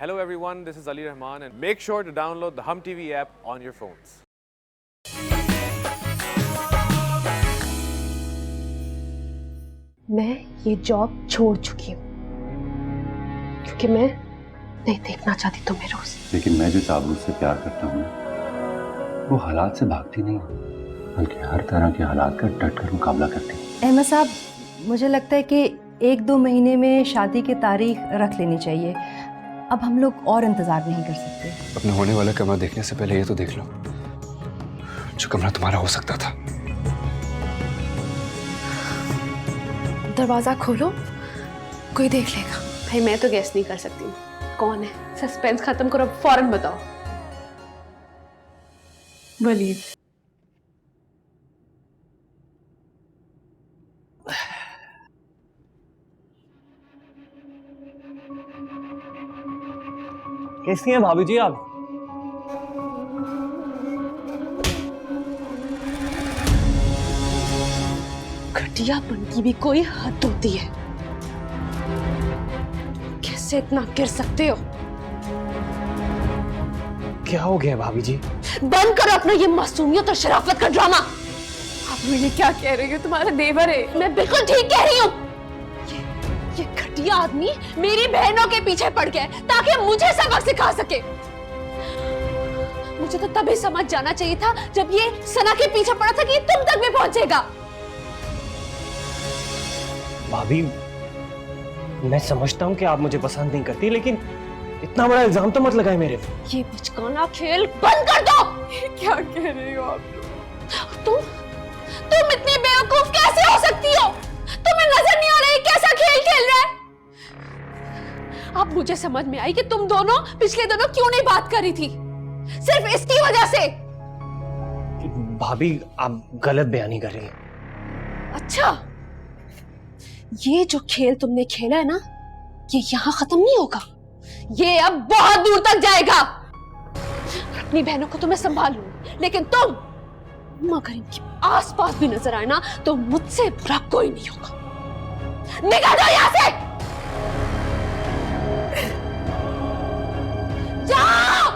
Hello everyone, this is Ali Rahman and make sure to download the Hum TV app on your phones. मैं ये job छोड़ चुकी हूँ क्योंकि मैं नहीं देखना चाहती तुम्हें रोज। लेकिन मैं जिस आबरू से प्यार करता हूँ वो हालात से भागती नहीं, बल्कि हर तरह के हालात का डट कर मुकाबला करती है। अहमद साहब, मुझे लगता है कि 1-2 महीने में शादी की तारीख रख लेनी चाहिए। अब हम लोग और इंतजार नहीं कर सकते। अपने होने वाला कमरा देखने से पहले ये तो देख लो जो कमरा तुम्हारा हो सकता था। दरवाजा खोलो, कोई देख लेगा। भाई मैं तो गैस नहीं कर सकती हूँ कौन है। सस्पेंस खत्म करो, फौरन बताओ। वलीद। कैसी हैं भाभी जी आप? घटियापन की भी कोई हद होती है। कैसे इतना गिर सकते हो? क्या हो गया भाभी जी? बंद करो अपना ये मासूमियत और शराफत का ड्रामा। आप मुझे क्या कह रही हो? तुम्हारा देवर है। मैं बिल्कुल ठीक कह रही हूँ। ये घटिया आदमी मेरी बहनों के पीछे पड़ गया ताकि मुझे सबक सिखा सके। मुझे तो तभी समझ जाना चाहिए था जब ये सना के पीछे पड़ा था कि तुम तक भी पहुंचेगा। भाभी, मैं समझता हूँ कि आप मुझे पसंद नहीं करती, लेकिन इतना बड़ा इल्जाम तो मत लगाए मेरे पे। ये बचकाना खेल बंद कर दो। क्या कह रही हो आप? तुम इतनी बेवकूफ कैसे हो सकती हो? तुम्हें नजर नहीं आ रहा है कैसा खेल खेल रहा है? अब मुझे समझ में आई कि तुम दोनों पिछले दिनों क्यों नहीं बात कर रही थी, सिर्फ इसकी वजह से। भाभी, आप गलत बयानी कर रही हैं। अच्छा, ये जो खेल तुमने खेला है ना, ये यहां खत्म नहीं होगा। ये अब बहुत दूर तक जाएगा। अपनी बहनों को तो मैं संभाल लूंगी, लेकिन तुम अगर इनके आसपास भी नजर आए ना तो मुझसे बुरा कोई नहीं होगा। निकल जाओ यहां से। जाओ।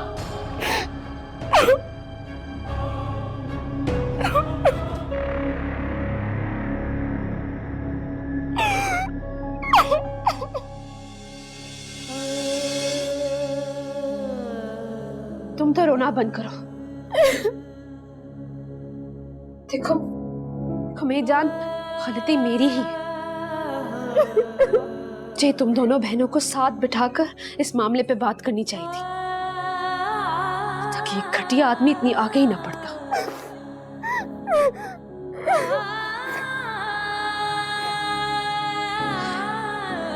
तुम तो रोना बंद करो। देखो मेरी जान, गलती मेरी ही है। जे तुम दोनों बहनों को साथ बिठाकर इस मामले पे बात करनी चाहिए थी ताकि ये घटिया आदमी इतनी आगे ही ना पड़ता।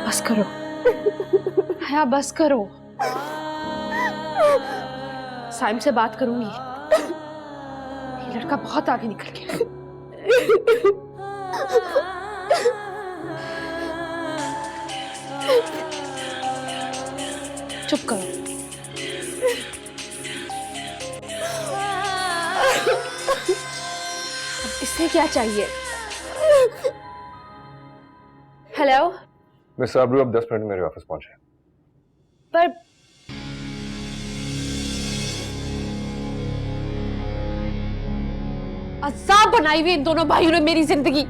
बस करो हया, बस करो। साइम से बात करूंगी। ये लड़का बहुत आगे निकल गया। चुप करो। इससे क्या चाहिए? हेलो मिस्टर आबरू, अब 10 मिनट में मेरे ऑफिस पहुंचे। पर अज़ाब बनाई हुई इन दोनों भाइयों ने मेरी जिंदगी।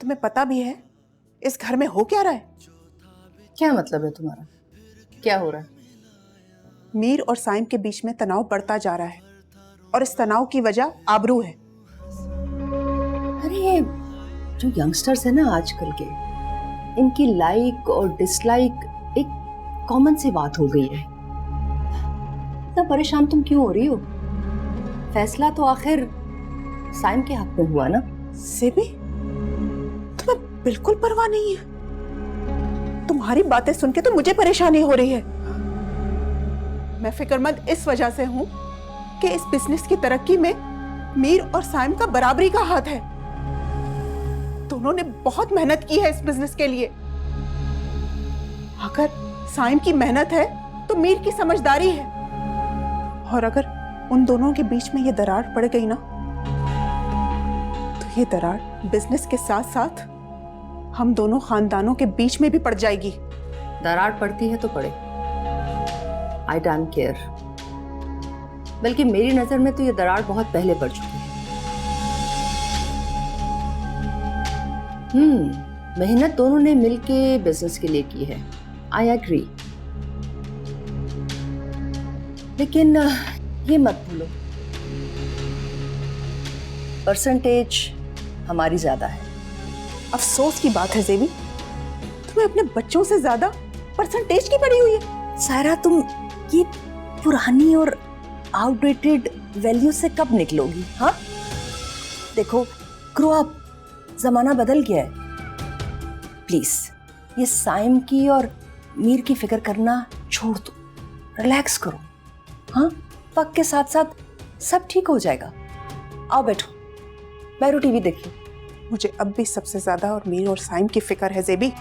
तुम्हें पता भी है इस घर में हो क्या रहा है? क्या मतलब है तुम्हारा? क्या हो रहा है? मीर और साइम के बीच में तनाव बढ़ता जा रहा है और इस तनाव की वजह आबरू है। अरे ये जो यंगस्टर्स है ना आजकल के, इनकी लाइक और डिसलाइक एक कॉमन सी बात हो गई है। इतना परेशान तुम क्यों हो रही हो? फैसला तो आखिर साइम के हक में हुआ ना। सिमी, तुम्हें बिल्कुल परवाह नहीं है। तुम्हारी बातें सुन के तो मुझे परेशानी हो रही है। मैं फिक्रमंद इस वजह से हूं कि इस बिजनेस की तरक्की में मीर और साइम का बराबरी का हाथ है। दोनों ने बहुत मेहनत की है इस बिजनेस के लिए। अगर साइम की मेहनत है तो मीर की समझदारी है, और अगर उन दोनों के बीच में ये दरार पड़ गई ना, तो ये दरार बिजनेस के साथ साथ हम दोनों खानदानों के बीच में भी पड़ जाएगी। दरार पड़ती है तो पड़े, आई डोंट केयर। बल्कि मेरी नजर में तो ये दरार बहुत पहले पड़ चुकी है। मेहनत दोनों ने मिलके बिजनेस के लिए की है, आई एग्री। लेकिन ये मत भूलो, परसेंटेज हमारी ज्यादा है। अफसोस की बात है ज़ेबी, तुम्हें अपने बच्चों से ज्यादा परसेंटेज की पड़ी हुई है। सायरा, तुम ये पुरानी और आउटडेटेड वैल्यू से कब निकलोगी? हाँ, देखो, ग्रो अप, जमाना बदल गया है। प्लीज ये साइम की और मीर की फिक्र करना छोड़ दो, रिलैक्स करो। हाँ, वक्त के साथ साथ सब ठीक हो जाएगा। आओ बैठो, बैठो, टीवी देखिए। मुझे अब भी सबसे ज्यादा और मीर और साइम की फिक्र है ज़ेबी।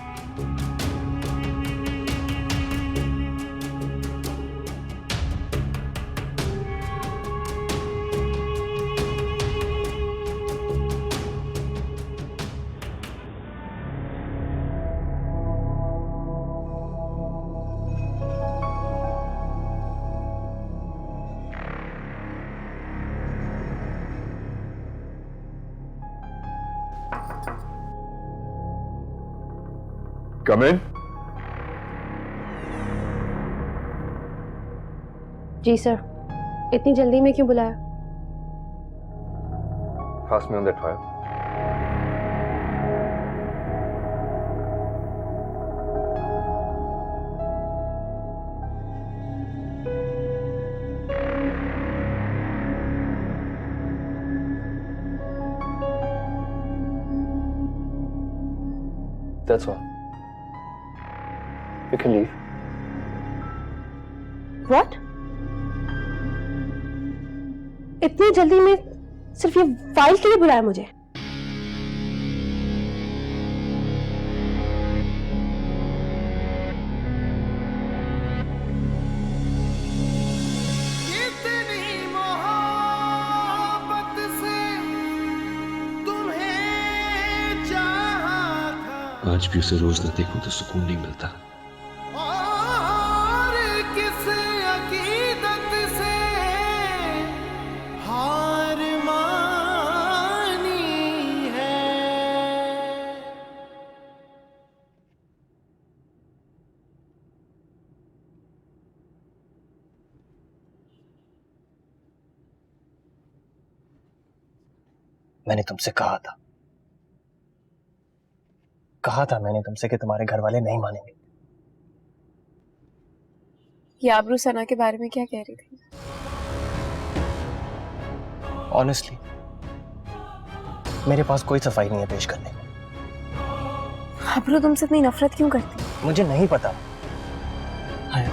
Come in. जी सर, इतनी जल्दी में क्यों बुलाया? Pass me on that file. That's all. You can leave. What? इतनी जल्दी में सिर्फ ये फाइल के लिए बुलाया मुझे? आज भी उसे रोज न देखूं तो सुकून नहीं मिलता। मैंने तुमसे कहा था मैंने तुमसे कि तुम्हारे घर वाले नहीं मानेंगे। ये आबरू सना के बारे में क्या कह रही थी? ऑनेस्टली मेरे पास कोई सफाई नहीं है पेश करने को। आबरू तुमसे इतनी नफरत क्यों करती? मुझे नहीं पता। हाय,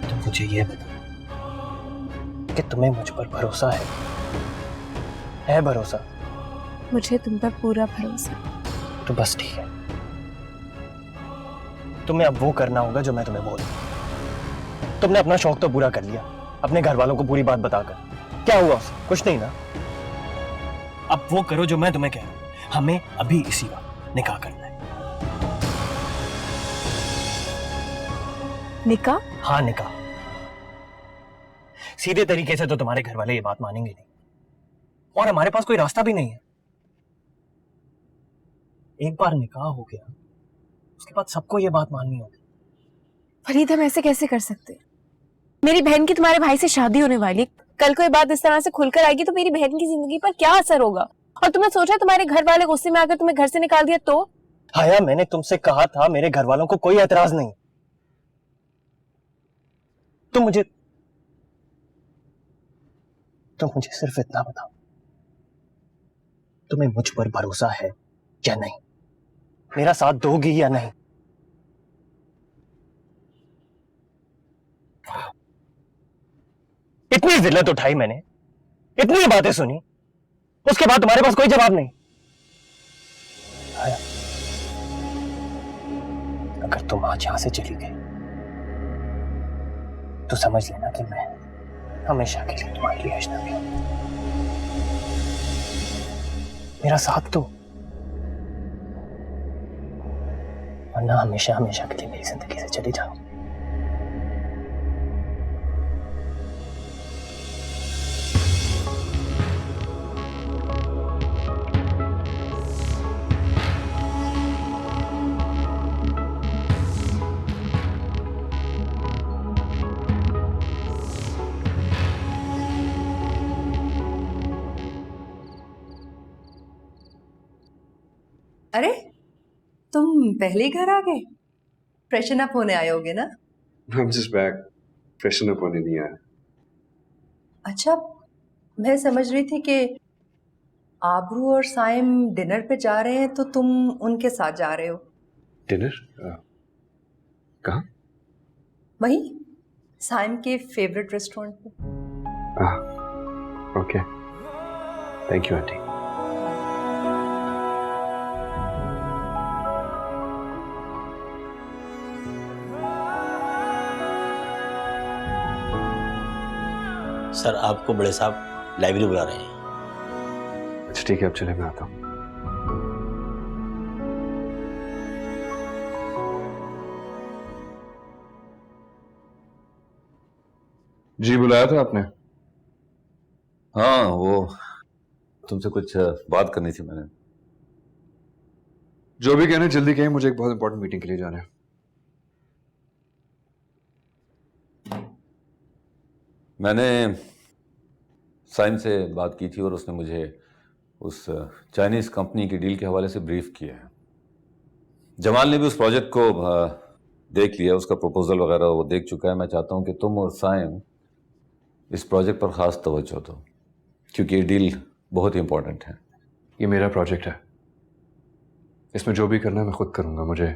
तुम मुझे ये बताओ कि तुम्हें मुझ पर भरोसा है भरोसा? मुझे तुम पर पूरा भरोसा। तो बस ठीक है, तुम्हें अब वो करना होगा जो मैं तुम्हें बोलूं। तुमने अपना शौक तो पूरा कर लिया, अपने घर वालों को पूरी बात बताकर। क्या हुआ उसे? कुछ नहीं ना। अब वो करो जो मैं तुम्हें कह रहा हूं। हमें अभी इसी वक्त निकाह करना है। निकाह? हाँ, निकाह। सीधे तरीके से तो तुम्हारे घर वाले ये बात मानेंगे नहीं, और हमारे पास कोई रास्ता भी नहीं है। एक बार निकाह हो गया, उसके बाद सबको ये बात माननी होगी। फरीद, हम ऐसे कैसे कर सकते? मेरी बहन की तुम्हारे भाई से शादी होने वाली, कल को ये बात इस तरह से खुलकर आएगी तो मेरी बहन की जिंदगी पर क्या असर होगा? और तुमने सोचा तुम्हारे घर वाले गुस्से में आकर तुम्हें घर से निकाल दिया तो? हाया, मैंने तुमसे कहा था मेरे घर वालों को कोई एतराज नहीं। तुम मुझे सिर्फ इतना बताओ, तुम्हें मुझ पर भरोसा है या नहीं? मेरा साथ दोगी या नहीं? इतनी जिल्लत उठाई मैंने, इतनी बातें सुनी, उसके बाद तुम्हारे पास कोई जवाब नहीं। आया, अगर तुम आज यहां से चली गई तो समझ लेना कि मैं हमेशा के लिए तुम्हारे लिए अजनबी हूं। मेरा साथ दो, वरना हमेशा हमेशा के लिए मेरी जिंदगी से चली जाओ। अरे तुम पहले ही घर आ गए? फ्रेशन अप होने आए होगे ना? I'm just back. Freshen up होने नहीं आया। अच्छा, मैं समझ रही थी कि आबरू और साइम डिनर पे जा रहे हैं तो तुम उनके साथ जा रहे हो। डिनर? कहाँ? वही साइम के फेवरेट रेस्टोरेंट पे। Okay, thank you aunty. Sir आपको बड़े साहब लाइब्रेरी बुला रहे हैं। अच्छा ठीक है, अब चले, मैं आता हूँ। जी बुलाया था आपने? हाँ, वो तुमसे कुछ बात करनी थी मैंने। जो भी कहना जल्दी कहें, मुझे एक बहुत इंपॉर्टेंट मीटिंग के लिए जाना है। मैंने साइम से बात की थी और उसने मुझे उस चाइनीज कंपनी की डील के हवाले से ब्रीफ किया है। जमाल ने भी उस प्रोजेक्ट को देख लिया, उसका प्रपोजल वगैरह वो देख चुका है। मैं चाहता हूँ कि तुम और साइम इस प्रोजेक्ट पर खास तवज्जो दो, क्योंकि ये डील बहुत ही इंपॉर्टेंट है। ये मेरा प्रोजेक्ट है, इसमें जो भी करना है मैं खुद करूंगा। मुझे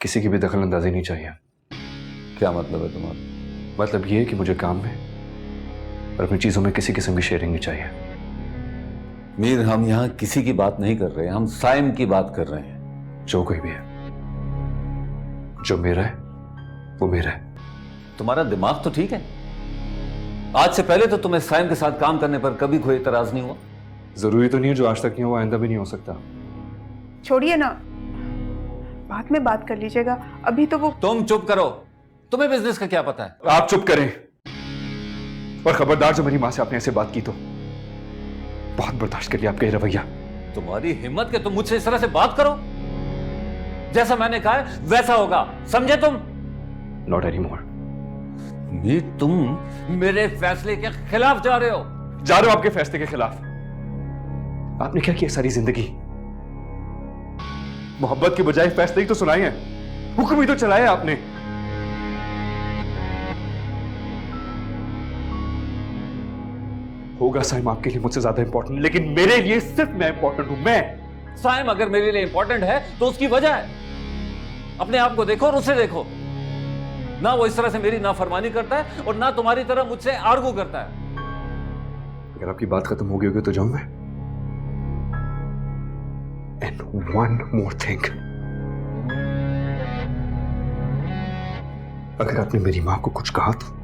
किसी की भी दखल अंदाजी नहीं चाहिए। क्या मतलब है तुम्हारा? मतलब ये है कि मुझे काम में और अपनी चीजों में किसी किस्म की शेयरिंग नहीं चाहिए। मीर, हम यहाँ किसी की बात नहीं कर रहे, हम साइम की बात कर रहे हैं। जो कोई भी है, जो मेरा है वो मेरा है। तुम्हारा दिमाग तो ठीक है? आज से पहले तो तुम्हें साइम के साथ काम करने पर कभी कोई इतराज नहीं हुआ। जरूरी तो नहीं है जो आज तक नहीं हुआ आइंदा भी नहीं हो सकता। छोड़िए ना, बाद में बात कर लीजिएगा, अभी तो वो। तुम चुप करो, तुम्हें बिजनेस का क्या पता है? आप चुप करें, और खबरदार जो मेरी मां से आपने ऐसे बात की तो बहुत बर्दाश्त कर लिया आपका ये रवैया। तुम्हारी हिम्मत के तुम मुझसे इस तरह से बात करो? जैसा मैंने कहा है वैसा होगा, समझे तुम? Not any more. मीर, तुम मेरे फैसले के खिलाफ जा रहे हो। जा रहे हो आपके फैसले के खिलाफ? आपने क्या किया सारी जिंदगी? मोहब्बत के बजाय फैसले ही तो सुनाए हैं, हुक्म ही तो चलाया आपने। होगा साइम आपके लिए मुझसे ज्यादा इंपॉर्टेंट, लेकिन मेरे लिए सिर्फ मैं इंपॉर्टेंट हूं। मैं साइम अगर मेरे लिए इंपॉर्टेंट है तो उसकी वजह है। अपने आप को देखो और उसे देखो। ना वो इस तरह से मेरी नाफरमानी करता है और ना तुम्हारी तरह मुझसे आर्गू करता है। अगर आपकी बात खत्म हो गई होगी तो जाऊं मैं। एंड वन मोर थिंग, अगर आपने मेरी मां को कुछ कहा तो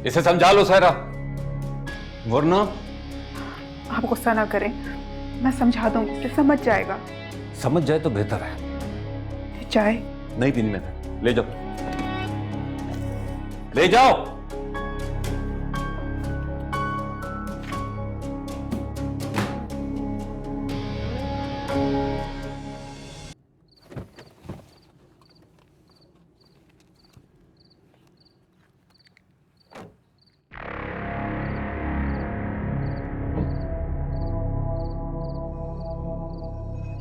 इसे समझा लो सायरा, वरना। आप गुस्सा ना करें, मैं समझा दूंगी, उसे समझ जाएगा। समझ जाए तो बेहतर है। चाय नहीं पीनी मैंने, ले जाओ, ले जाओ।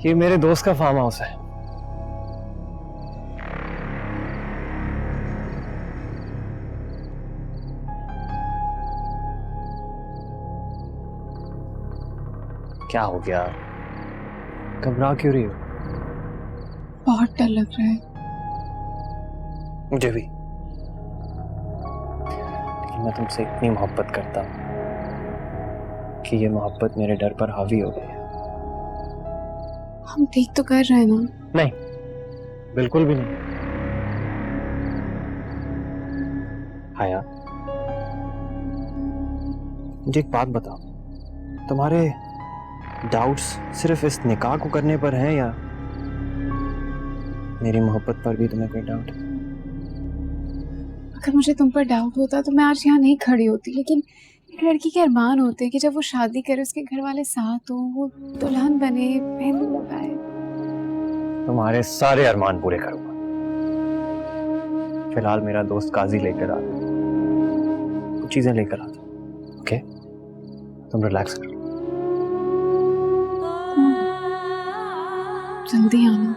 ये मेरे दोस्त का फार्म हाउस है। क्या हो गया? घबरा क्यों रही हो? बहुत डर लग रहा है। मुझे भी। लेकिन मैं तुमसे इतनी मोहब्बत करता हूँ कि ये मोहब्बत मेरे डर पर हावी हो गई है। हम ठीक तो कर रहे हैं ना? नहीं, बिल्कुल भी नहीं। हाया, मुझे एक बात बताओ, तुम्हारे डाउट्स सिर्फ इस निकाह को करने पर हैं या मेरी मोहब्बत पर भी तुम्हें कोई डाउट है? अगर मुझे तुम पर डाउट होता तो मैं आज यहाँ नहीं खड़ी होती, लेकिन एक लड़की के अरमान होते हैं कि जब वो शादी करे उसके घर वाले साथ हो, वो दुल्हन बने, मेहंदी लगाए। तुम्हारे सारे अरमान पूरे करूंगा। फिलहाल मेरा दोस्त काजी लेकर आता, कुछ चीजें लेकर आता। ओके, तुम रिलैक्स करो। जल्दी आना।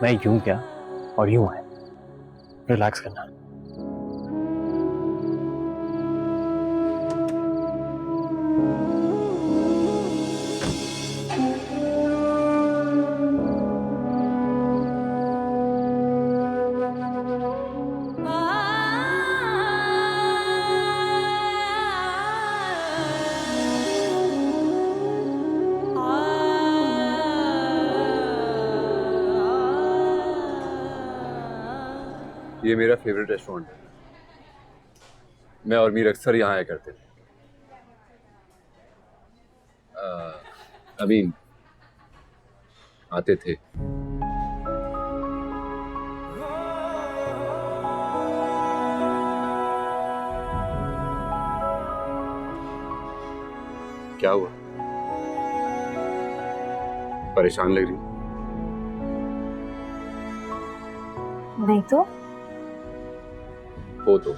मैं यूं क्या और यूं है, रिलैक्स करना। ये मेरा फेवरेट रेस्टोरेंट है। मैं और मीर अक्सर यहाँ आया करते थे। अभी आते थे। क्या हुआ? परेशान लग रही? नहीं तो हो तो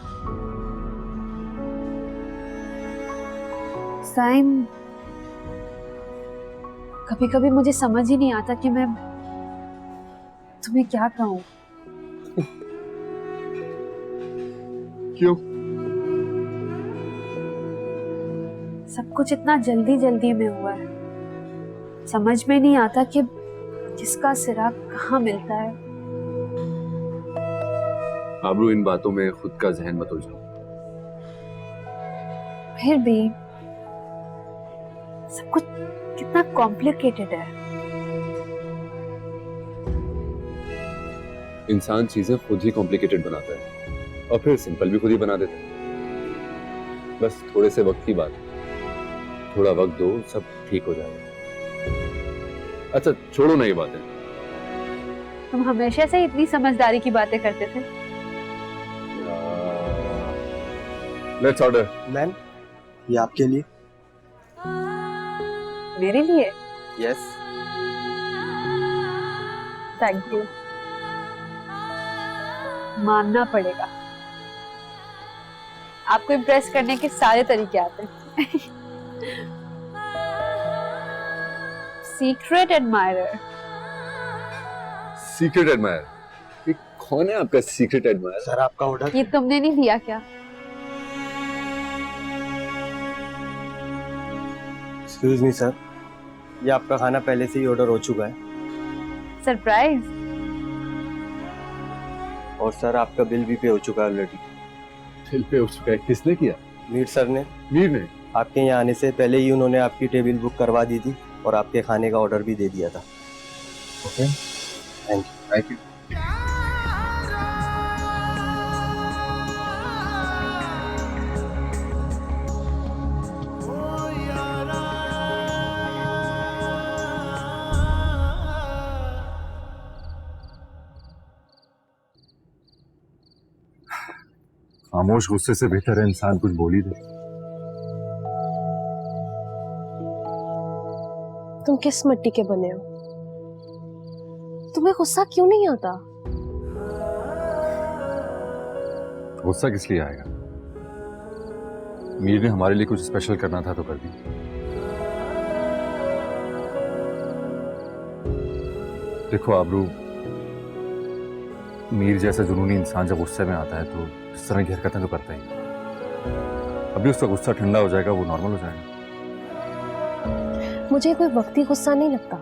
साइम, कभी कभी मुझे समझ ही नहीं आता कि मैं तुम्हें क्या कहूँ। क्यों? सब कुछ इतना जल्दी जल्दी में हुआ है, समझ में नहीं आता कि किसका सिरा कहाँ मिलता है। आबरू, इन बातों में खुद का जहन मत उलझाओ। फिर भी सब कुछ कितना कॉम्प्लिकेटेड है। इंसान चीजें खुद ही कॉम्प्लिकेटेड बनाता है और फिर सिंपल भी खुद ही बना देता है। बस थोड़े से वक्त की बात, थोड़ा वक्त दो, सब ठीक हो जाएगा। अच्छा छोड़ो ना ये बातें। तुम हमेशा से इतनी समझदारी की बातें करते थे। Let's order. मैम, ये आपके लिए। मेरे लिए? यस। Thank you. मानना पड़ेगा, आपको इम्प्रेस करने के सारे तरीके आते हैं। Secret admirer. Secret admire? ये कौन है आपका सीक्रेट एडमायर? सर, आपका ऑर्डर। ये तुमने नहीं दिया क्या? एक्सक्यूज मी सर, ये आपका खाना पहले से ही ऑर्डर हो चुका है। सरप्राइज। और सर, आपका बिल भी पे हो चुका है ऑलरेडी। बिल पे हो चुका है? किसने किया? मीर सर ने। मीर ने? आपके यहाँ आने से पहले ही उन्होंने आपकी टेबल बुक करवा दी थी और आपके खाने का ऑर्डर भी दे दिया था। Okay, thank you. Thank you. खामोश गुस्से से बेहतर है इंसान कुछ बोल ही दे। तुम किस मिट्टी के बने हो? तुम्हें गुस्सा क्यों नहीं आता? गुस्सा किस लिए आएगा? मीर ने हमारे लिए कुछ स्पेशल करना था तो कर दी। देखो आबरू, मीर जैसा जुनूनी इंसान जब गुस्से में आता है तो इस तरह की हरकतें तो करता ही। अभी उसका गुस्सा ठंडा हो जाएगा, वो नॉर्मल हो जाएगा। मुझे कोई वक्ती गुस्सा नहीं लगता।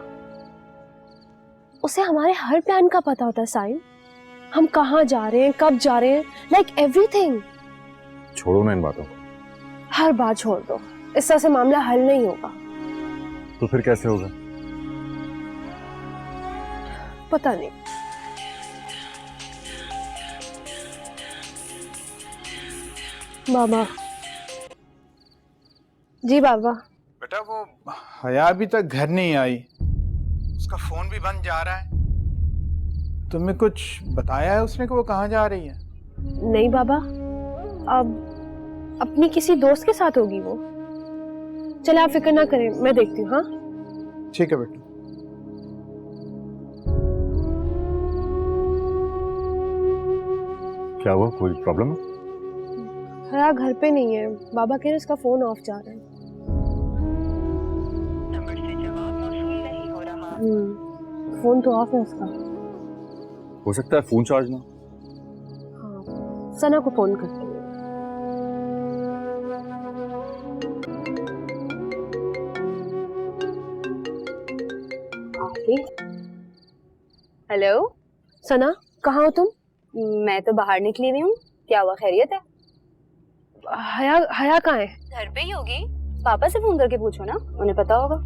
उसे हमारे हर प्लान का पता होता है साइम। हम कहाँ जा रहे हैं, कब जा रहे हैं, लाइक एवरीथिंग। छोड़ो ना इन बातों को। हर बात छोड़ दो, इस तरह से मामला हल नहीं होगा। तो फिर कैसे होगा? पता नहीं। बाबा जी, बाबा। बेटा वो हया अभी तक घर नहीं आई, उसका फोन भी बंद जा रहा है। तुम्हें कुछ बताया है उसने कि वो कहाँ जा रही है? नहीं बाबा, अब अपनी किसी दोस्त के साथ होगी वो। चले आप फिक्र ना करें, मैं देखती हूँ। हाँ ठीक है बेटा। क्या हुआ, कोई प्रॉब्लम है? हया घर पे नहीं है, बाबा कह रहे उसका फोन ऑफ जा रहा है। फोन तो ऑफ है उसका। हो सकता है फोन चार्ज ना। हाँ, सना को फोन करती हूँ। हेलो सना, कहाँ हो तुम? मैं तो बाहर निकली हुई हूँ। क्या हुआ, खैरियत है? हया हया कहाँ है? घर पे ही होगी। पापा से फोन करके पूछो ना, उन्हें पता होगा।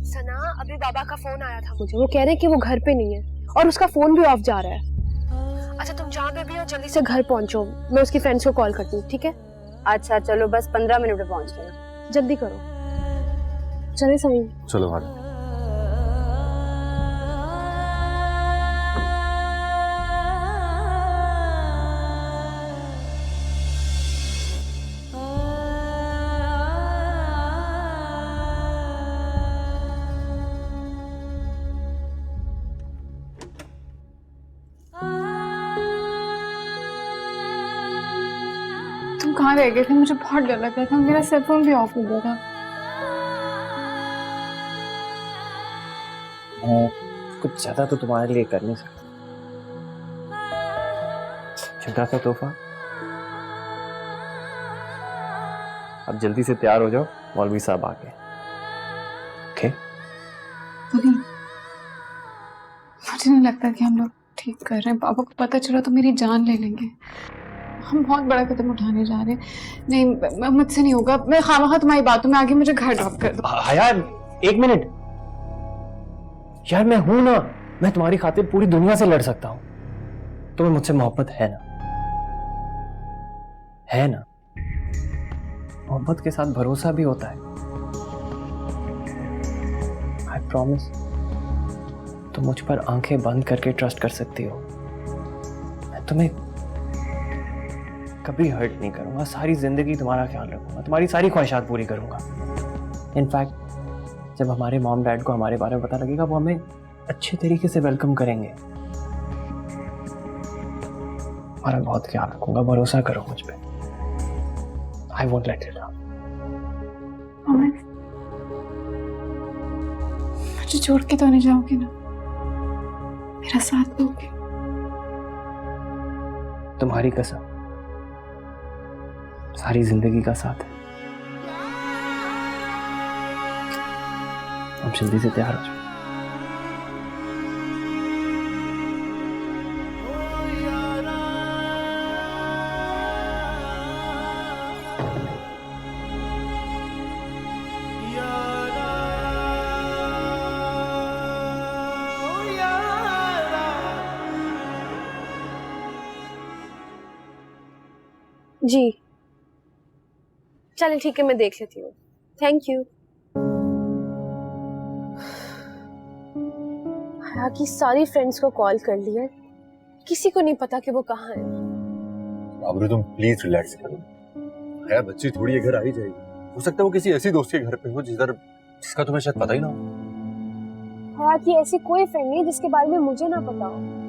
सना, अभी बाबा का फोन आया था मुझे, वो कह रहे हैं कि वो घर पे नहीं है और उसका फोन भी ऑफ जा रहा है। अच्छा तुम जहाँ पे भी हो जल्दी से घर पहुंचो, मैं उसकी फ्रेंड्स को कॉल करती हूँ, ठीक है? अच्छा चलो, बस 15 मिनट में पहुंच गए। जल्दी करो। चले सही। चलो हाल। तुम कहाँ रह गए थे? मुझे बहुत डर लग रहा था, मेरा सेल फोन भी ऑफ हो गया था। कुछ ज्यादा तो तुम्हारे लिए कर नहीं सकता। छोटा सा तोहफा। अब जल्दी से तैयार हो जाओ, मौलवी साहब आ गए। ओके? मुझे नहीं लगता कि हम लोग ठीक कर रहे हैं। पापा को पता चला तो मेरी जान ले लेंगे। हम बहुत बड़ा कदम उठाने जा रहे हैं। नहीं, मुझसे नहीं होगा। मैं खामखा तुम्हारी बातों में आगे मुझे घर ड्रॉप कर दो। यार एक मिनट यार, मैं हूं ना, मैं तुम्हारी खातिर पूरी दुनिया से लड़ सकता हूं। तुम्हें मुझसे मोहब्बत है ना? है ना? मोहब्बत के साथ भरोसा भी होता है। आई प्रॉमिस, तुम मुझ पर आंखें बंद करके ट्रस्ट कर सकती हो। मैं तुम्हें कभी हर्ट नहीं करूंगा। सारी जिंदगी तुम्हारा ख्याल रखूंगा, तुम्हारी सारी ख्वाहिशात पूरी करूंगा। इनफैक्ट जब हमारे मॉम डैड को हमारे बारे में पता लगेगा, वो हमें अच्छे तरीके से वेलकम करेंगे। हमारा बहुत ख्याल रखूंगा, भरोसा करो मुझ पे। I won't let it down. मुझे छोड़ के तो नहीं जाओगे ना? मेरा साथ दोगे? तुम्हारी कसम, सारी जिंदगी का साथ है। अब जल्दी से तैयार हो जाओ। जी चलें, ठीक है, मैं देख लेती हूँ। Thank you. हया की सारी फ्रेंड्स को कॉल कर लिया, किसी को नहीं पता कि वो कहाँ है। आबरू तुम प्लीज रिलैक्स करो। हया बच्ची थोड़ी है, घर आ ही जाएगी। हो सकता है वो किसी ऐसी दोस्त के घर पे हो जिसका तुम्हें शायद पता ही ना हो। हया की ऐसी कोई फ्रेंड नहीं जिसके बारे में मुझे ना पता हो।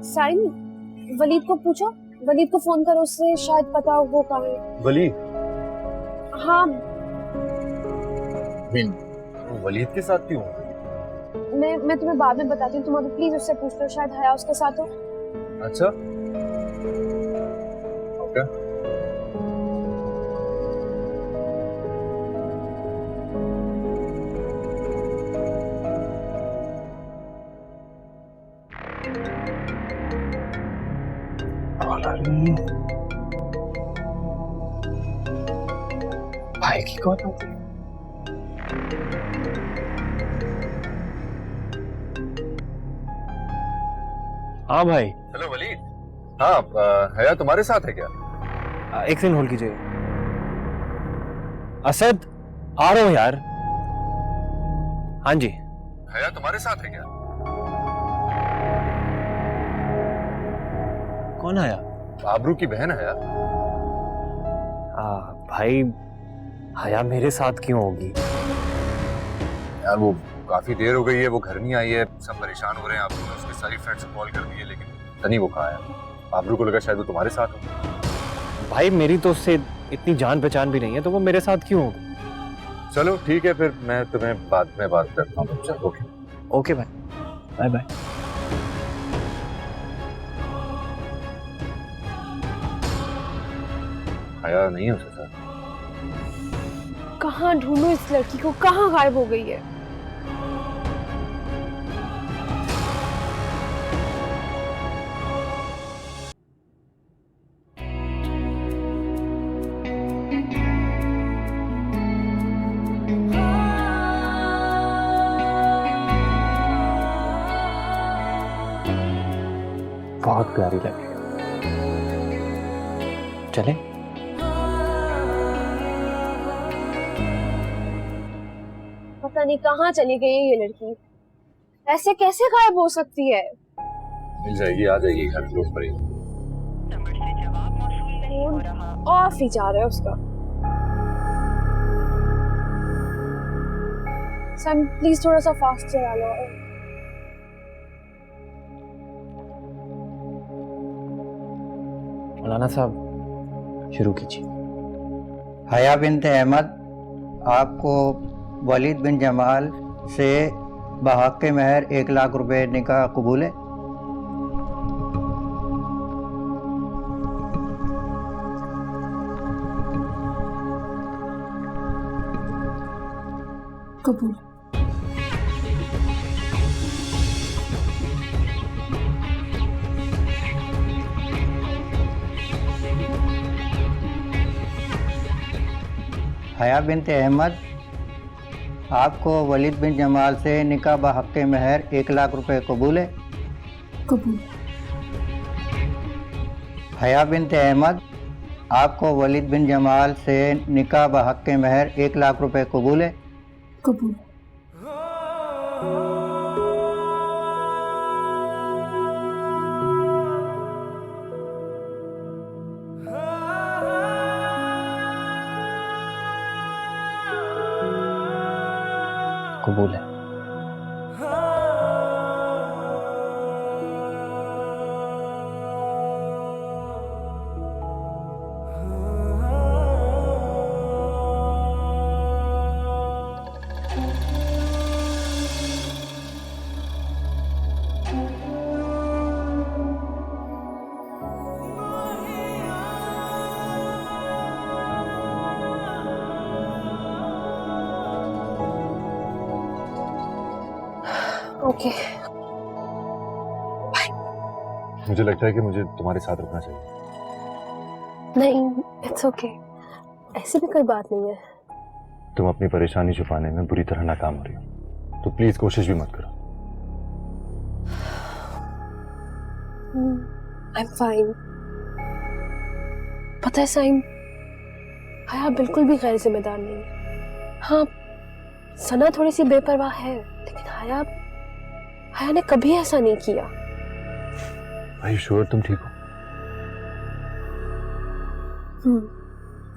साइम, वलीद को पूछो, वलीद को फोन करो, उससे शायद पता हो वो कहाँ है। वलीद? हाँ। वलीद के साथ क्यों? मैं तुम्हें बाद में बताती हूँ, तुम अभी प्लीज उससे पूछ लो, शायद हया उसके साथ हो। अच्छा पक्का? भाई की कॉल आती है। हाँ भाई। हेलो वलीद। हाँ, हया तुम्हारे साथ है क्या? एक सेकंड होल्ड कीजिए। असद, आ रहा हूँ यार। हाँ जी। हया तुम्हारे साथ है क्या? कौन आया? आबरू की बहन हया। भाई, हया मेरे साथ क्यों होगी? यार वो काफी देर हो गई है, वो घर नहीं आई है, सब परेशान हो रहे हैं। आबरू ने उसके सारी फ्रेंड्स को कॉल कर दी है, लेकिन पता नहीं वो कहाँ है। आबरू को लगा शायद वो तुम्हारे साथ हो। भाई मेरी तो उससे इतनी जान पहचान भी नहीं है, तो वो मेरे साथ क्यों होगी? चलो ठीक है, फिर मैं तुम्हें बाद में बात करता हूँ। चलो ओके। ओके भाई, बाय बाय। हया नहीं है उसके साथ। कहाँ ढूंढूं इस लड़की को, कहाँ गायब हो गई है? बहुत प्यारी लगी। चले? पता नहीं कहाँ चली गई है ये लड़की। ऐसे कैसे गायब हो सकती है? मिल जाएगी, आ जाएगी घर के ऊपर ही। ऑफ ही जा रहा है उसका। सैम प्लीज थोड़ा सा फास्ट चला लो। मौलाना साहब शुरू कीजिए। हया बिन्त अहमद, आपको वलीद बिन जमाल से बहक़ महर 1 लाख रुपए निकाह कबूल है? कबूल। हया बिन्त अहमद, आपको वलीद बिन जमाल से निकाह बहक़ महर 1 लाख रुपए कबूल है? कबूल। हया बिन्त अहमद, आपको वलीद बिन जमाल से निकाह बहक़ महर 1 लाख रुपए कबूल है? कबूल। कबूल है। ओके। मुझे लगता है कि मुझे तुम्हारे साथ रुकना चाहिए। नहीं, इट्स ओके। ऐसी भी कोई बात नहीं है। तुम अपनी परेशानी छुपाने में बुरी तरह नाकाम हो रही हो, तो प्लीज कोशिश भी मत करो। I am fine. पता है साइम, हया बिल्कुल भी गैर जिम्मेदार नहीं है। हाँ, सना थोड़ी सी बेपरवाह है, लेकिन हया ने कभी ऐसा नहीं किया। भाई श्योर तुम ठीक हो?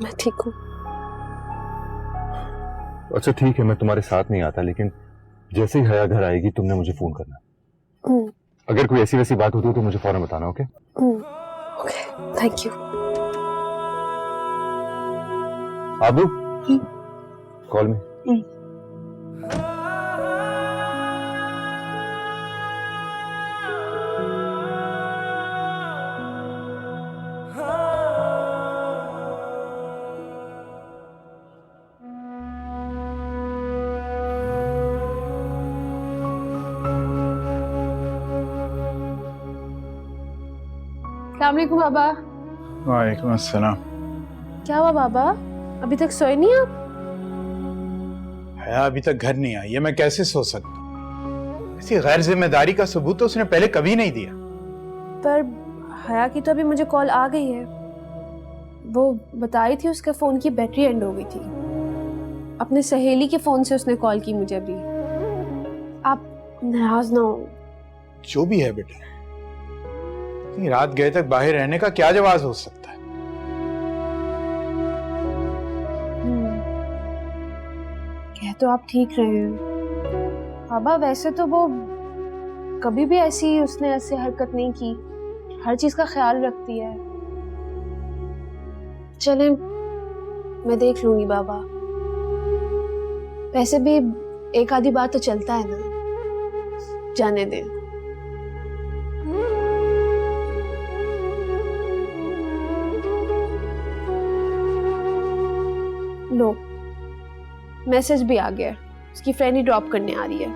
मैं ठीक हूँ। अच्छा ठीक है, मैं तुम्हारे साथ नहीं आता, लेकिन जैसे ही हया घर आएगी तुमने मुझे फोन करना। अगर कोई ऐसी वैसी बात होती है तो मुझे फौरन बताना। Okay? Okay, thank you. Abu, call मी। अस्सलाम वालेकुम बाबा। वालेकुम अस्सलाम। क्या हुआ बाबा, अभी तक सोए नहीं आप? हया अभी तक घर नहीं आई है, मैं कैसे सो सकता हूँ? ऐसी गैर जिम्मेदारी का सबूत तो उसने पहले कभी नहीं दिया। पर हया की तो अभी मुझे कॉल आ गई है, वो बताई थी उसके फोन की बैटरी एंड हो गई थी। अपने सहेली के फोन से उसने कॉल की मुझे अभी। आप नाराज ना हो। जो भी है बेटा, इतनी रात गए तक बाहर रहने का क्या जवाब हो सकता है? कह तो आप ठीक रहे हैं बाबा, वैसे तो वो कभी भी ऐसी उसने ऐसे हरकत नहीं की, हर चीज का ख्याल रखती है। चलें, मैं देख लूंगी बाबा। वैसे भी एक आधी बात तो चलता है ना, जाने दे। लो, मैसेज भी आ गया, उसकी फ्रेंड ही ड्रॉप करने आ रही है।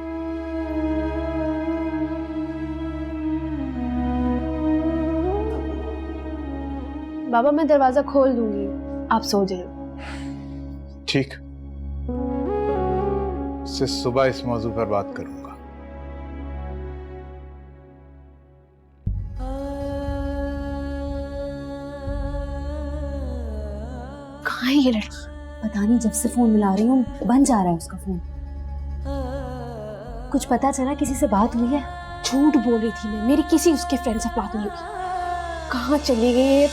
बाबा मैं दरवाजा खोल दूंगी, आप सो जाएं। ठीक, उससे सुबह इस मौजू पर बात करूंगा। कहाँ है ये लड़की? पता नहीं, जब से फोन मिला रही हूँ बंद जा रहा है उसका फोन। कुछ पता चला, किसी से बात हुई है? झूठ बोल रही थी मैं, मेरी किसी उसके फ्रेंड से बात नहीं हुई। कहाँ चली गई ये?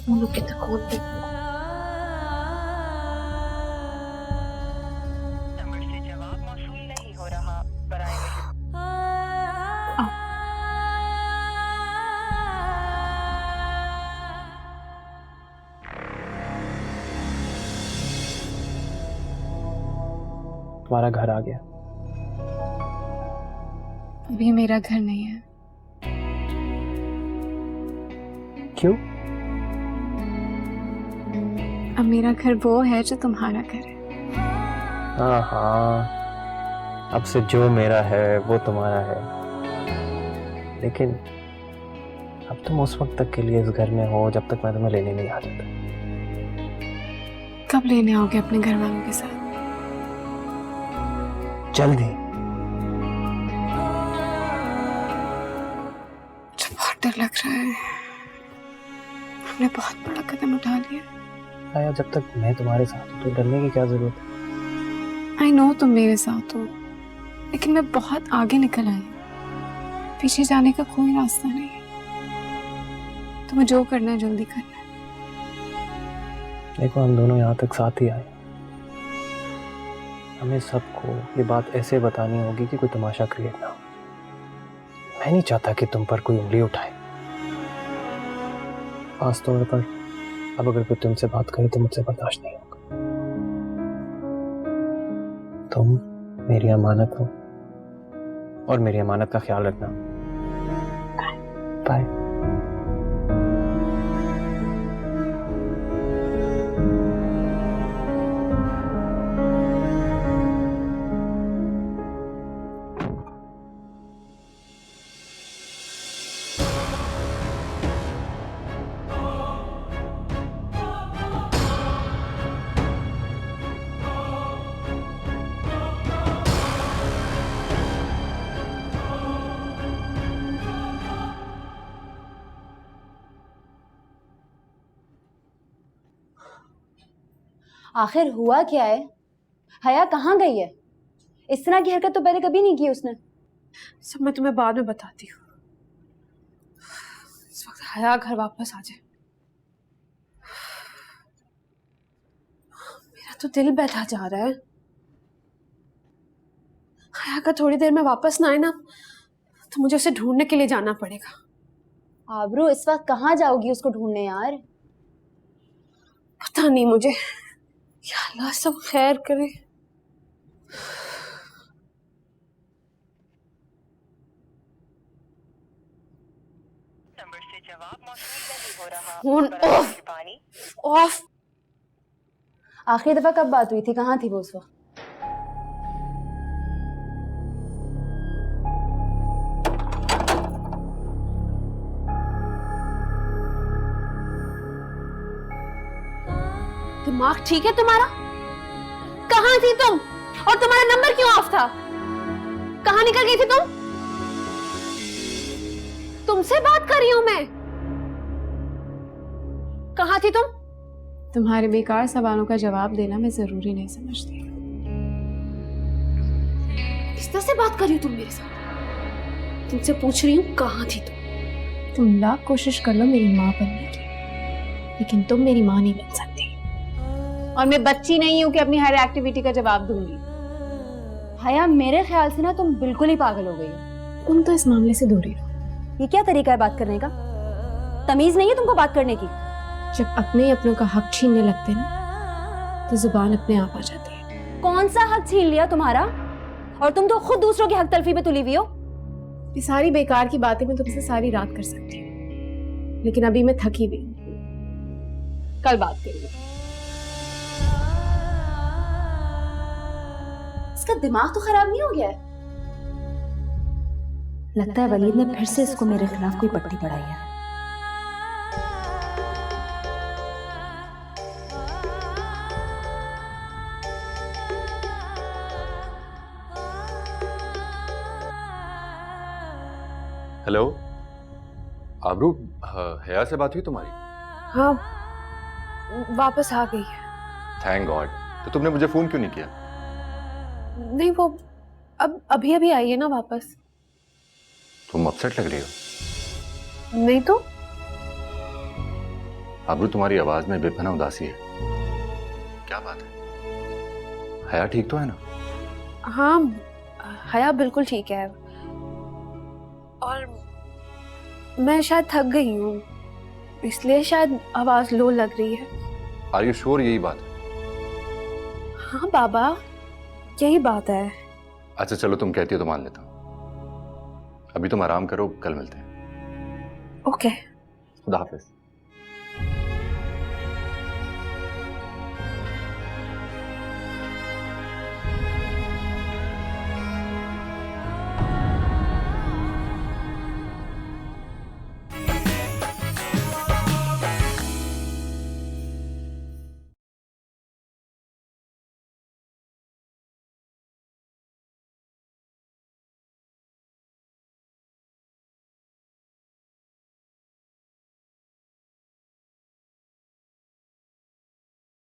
फोन के तक खोल दे। तुम्हारा घर आ गया। अभी मेरा घर नहीं है। क्यों? अब मेरा घर वो है जो तुम्हारा घर है। हाँ हाँ, अब से जो मेरा है वो तुम्हारा है। लेकिन अब तुम उस वक्त तक के लिए इस घर में हो जब तक मैं तुम्हें लेने नहीं आ जाता। कब लेने आओगे अपने घर वालों के साथ? जल्दी। मुझे बहुत डर लग रहा है, हमने बहुत बड़ा कदम उठा लिया। आया, जब तक मैं तुम्हारे साथ हूँ तो डरने की क्या जरूरत है? आई नो तुम मेरे साथ हो, लेकिन मैं बहुत आगे निकल आई हूँ। पीछे जाने का कोई रास्ता नहीं है। तुम्हें जो करना है जल्दी करना है। देखो, हम दोनों यहाँ तक साथ ही आए। हमें सबको ये बात ऐसे बतानी होगी कि कोई तमाशा क्रिएट ना हो। मैं नहीं चाहता कि तुम पर कोई उंगली उठाए। खास तौर पर अब अगर कोई तुमसे बात करे तो मुझसे बर्दाश्त नहीं होगा। तुम मेरी अमानत हो और मेरी अमानत का ख्याल रखना। बाय। आखिर हुआ क्या है? हया कहाँ गई है? इस तरह की हरकत तो पहले कभी नहीं की उसने। सब मैं तुम्हें बाद में बताती हूँ। इस वक्त हया घर वापस आ जाए। मेरा तो दिल बैठा जा रहा है। हया का थोड़ी देर में वापस ना आए ना तो मुझे उसे ढूंढने के लिए जाना पड़ेगा। आबरू, इस वक्त कहाँ जाओगी उसको ढूंढने यार? पता नहीं मुझे। या अल्लाह सब खैर करे। Phone of of. आखिरी दफा कब बात हुई थी? कहाँ थी वो उस वक्त? दिमाग ठीक है तुम्हारा? कहाँ थी तुम? और तुम्हारा नंबर क्यों ऑफ था? कहाँ निकल गई थी तुम? तुमसे बात कर रही हूं मैं। कहाँ थी तुम? तुम्हारे बेकार सवालों का जवाब देना मैं जरूरी नहीं समझती। किस तरह से बात कर रही हो तुम मेरे साथ? तुमसे पूछ रही हूँ कहाँ थी तुम? तुम लाख कोशिश कर लो मेरी माँ बनने की, लेकिन तुम मेरी माँ नहीं बन सकती। और मैं बच्ची नहीं हूँ कि अपनी हर एक्टिविटी का जवाब दूंगी। हया, मेरे ख्याल से ना तुम बिल्कुल ही पागल हो गई हो। तुम तो इस मामले से दूर ही रहो। ये क्या तरीका है बात करने का? तमीज नहीं है तुमको बात करने की? जब अपने अपनों का हक छीनने लगते ना, तो जुबान अपने आप आ जाती है। कौन सा हक छीन लिया तुम्हारा? और तुम तो खुद दूसरों की हक तलफी पे तुली हुई हो। ये सारी बेकार की बातें मैं तुमसे सारी रात कर सकती हूँ, लेकिन अभी मैं थकी भी हूँ। कल बात करेंगे। इसका दिमाग तो खराब नहीं हो गया है? लगता है वलीद ने फिर से इसको मेरे खिलाफ कोई पट्टी पढ़ाई है। हेलो आबरू, हया से बात हुई तुम्हारी? हाँ, वापस आ गई है। Thank God. तो तुमने मुझे फोन क्यों नहीं किया? नहीं, वो अब अभी आई है ना वापस। तुम अपसेट लग रही हो। नहीं तो आबरू, तुम्हारी आवाज में बेपनाह उदासी है। क्या बात है? हया ठीक तो है ना? हाँ, हया बिल्कुल ठीक है। और मैं शायद थक गई हूँ, इसलिए शायद आवाज लो लग रही है। आर यू श्योर यही बात है? हाँ बाबा, यही बात है। अच्छा चलो, तुम कहती हो तो मान लेता हूँ। अभी तुम आराम करो, कल मिलते हैं। ओके। खुदा हाफिज।